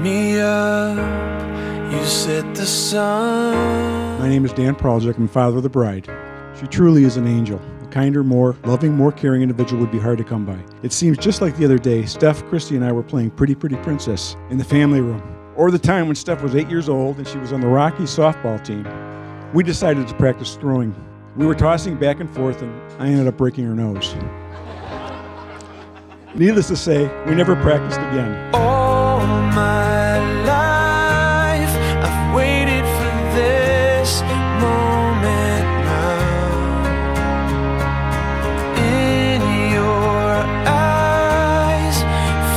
me up, you set the sun. My name is Dan Praljak. I'm father of the bride. She truly is an angel. A kinder, more loving, more caring individual would be hard to come by. It seems just like the other day, Steph, Christy, and I were playing Pretty Pretty Princess in the family room. Or the time when Steph was 8 years old and she was on the Rocky softball team. We decided to practice throwing. We were tossing back and forth, and I ended up breaking her nose. Needless to say, we never practiced again. All my life, I've waited for this moment now. In your eyes,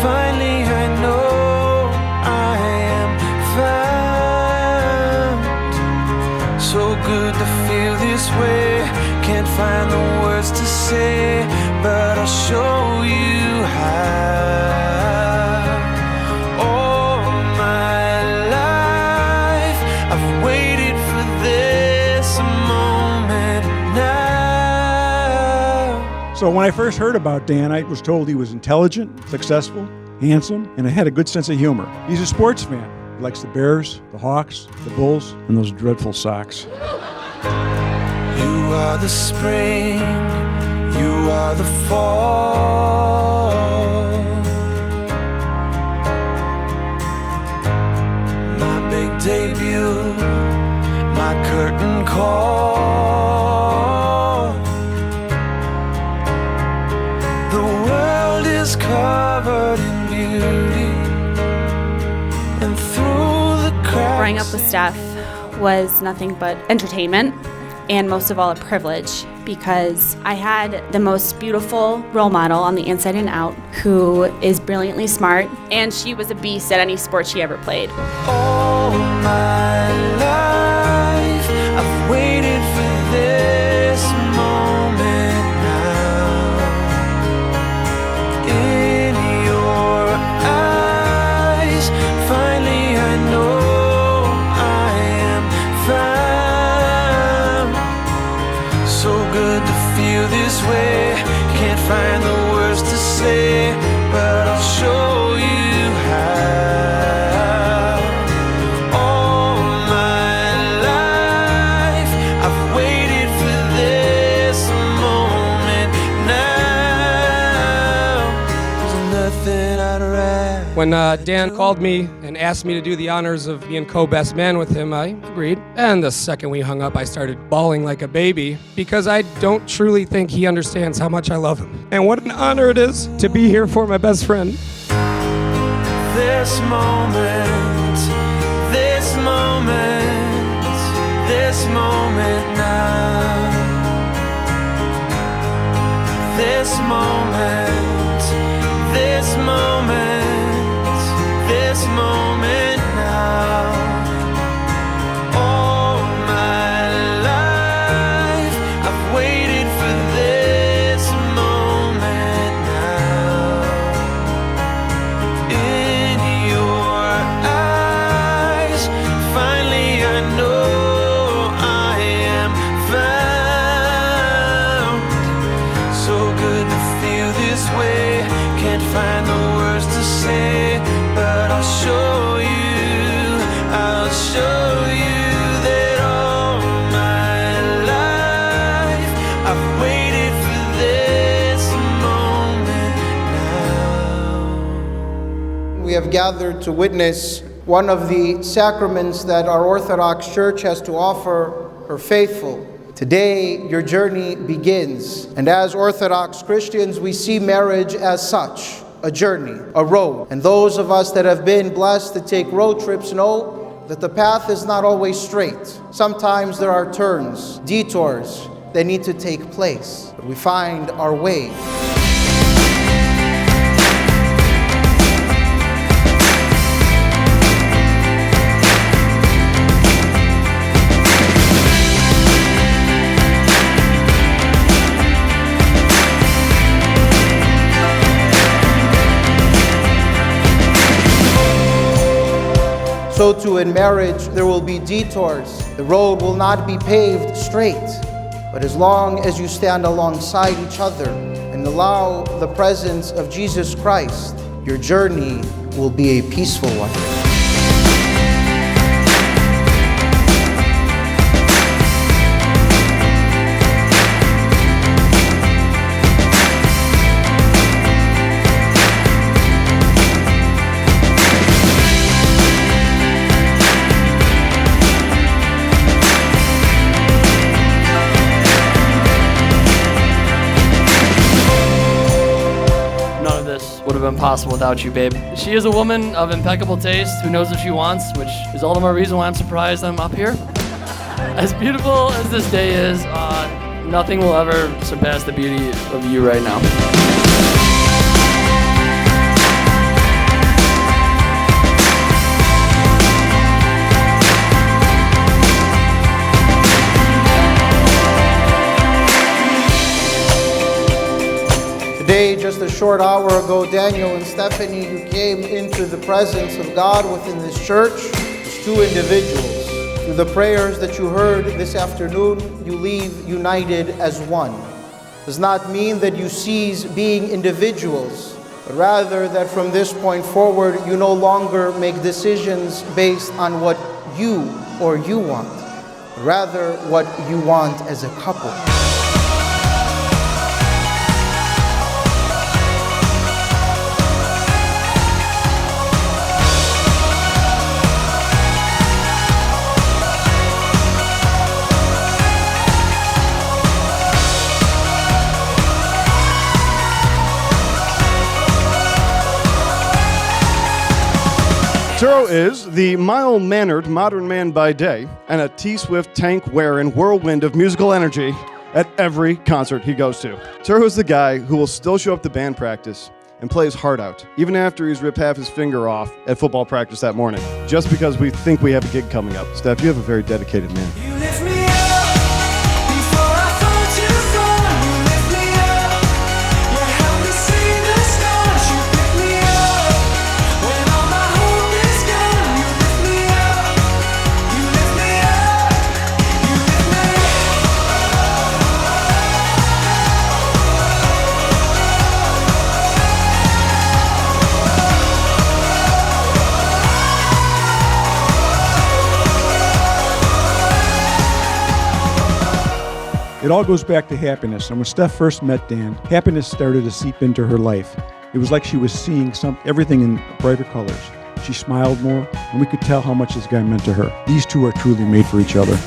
finally I know I am found. So good to feel this way. Can't find the words to say, but I'll show you how. All my life, I've waited for this moment now. So when I first heard about Dan, I was told he was intelligent, successful, handsome, and had a good sense of humor. He's a sports fan. He likes the Bears, the Hawks, the Bulls, and those dreadful Sox. You are the spring, you are the fall. My big debut, my curtain call. The world is covered in beauty, and through the cracks. Growing up with Steph was nothing but entertainment, and most of all a privilege, because I had the most beautiful role model on the inside and out who is brilliantly smart, and she was a beast at any sport she ever played. All my life, I've waited for this moment now. In your eyes, finally I know I am found. So good to feel this way. Can't find the words to say, but I'll show you how. All my life, I've waited for this moment now. There's nothing I'd rather. When Dan called me and asked me to do the honors of being co-best man with him, I agreed. And the second we hung up, I started bawling like a baby because I don't truly think he understands how much I love him. And what an honor it is to be here for my best friend. This moment, this moment, this moment now. This moment, this moment, this moment now. All my life, I've waited for this moment now. In your eyes, finally I know I am found. So good to feel this way. Can't find the words to say, but I'll show you, I'll show you that all my life I've waited for this moment now. We have gathered to witness one of the sacraments that our Orthodox Church has to offer her faithful. Today, your journey begins, and as Orthodox Christians, we see marriage as such, a journey, a road. And those of us that have been blessed to take road trips know that the path is not always straight. Sometimes there are turns, detours that need to take place, but we find our way. So too in marriage, there will be detours. The road will not be paved straight. But as long as you stand alongside each other and allow the presence of Jesus Christ, your journey will be a peaceful one. been possible without you, babe. She is a woman of impeccable taste who knows what she wants, which is all the more reason why I'm surprised I'm up here. As beautiful as this day is, nothing will ever surpass the beauty of you right now. Today, just a short hour ago, Daniel and Stephanie, who came into the presence of God within this church, as two individuals. Through the prayers that you heard this afternoon, you leave united as one. Does not mean that you cease being individuals, but rather that from this point forward, you no longer make decisions based on what you want, but rather what you want as a couple. Turo is the mild-mannered modern man by day and a T-Swift tank-wearing whirlwind of musical energy at every concert he goes to. Turo is the guy who will still show up to band practice and play his heart out, even after he's ripped half his finger off at football practice that morning, just because we think we have a gig coming up. Steph, you have a very dedicated man. You lift me up before I fall too far. You lift me up. You help me see the stars. You pick me up when all my hope is gone. You lift me up. You lift me up. You lift me It all goes back to happiness, and when Steph first met Dan, happiness started to seep into her life. It was like she was seeing everything in brighter colors. She smiled more, and we could tell how much this guy meant to her. These two are truly made for each other.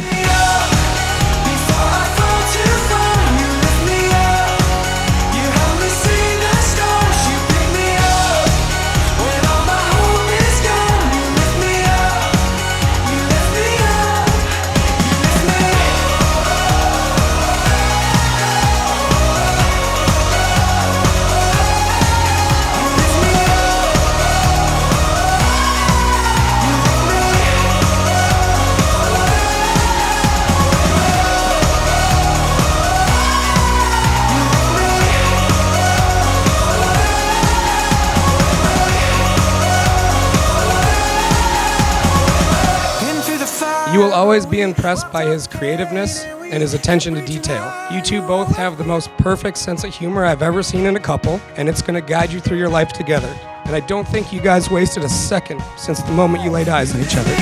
You will always be impressed by his creativeness and his attention to detail. You two both have the most perfect sense of humor I've ever seen in a couple, and it's going to guide you through your life together. And I don't think you guys wasted a second since the moment you laid eyes on each other.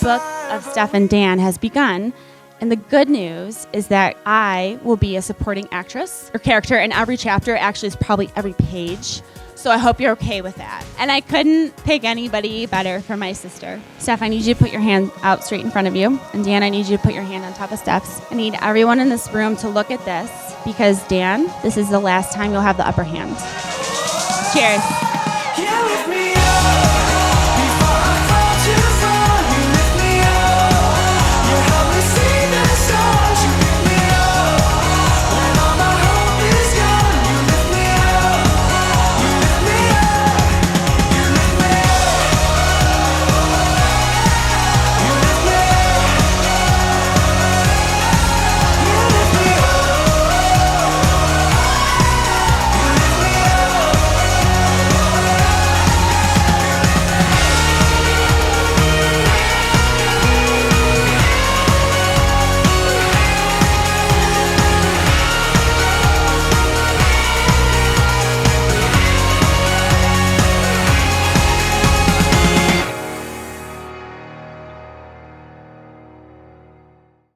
Book of Steph and Dan has begun, and the good news is that I will be a supporting actress or character in every chapter. Actually, it's probably every page, so I hope you're okay with that. And I couldn't pick anybody better for my sister. Steph, I need you to put your hand out straight in front of you, and Dan, I need you to put your hand on top of Steph's. I need everyone in this room to look at this, because Dan, this is the last time you'll have the upper hand. Cheers.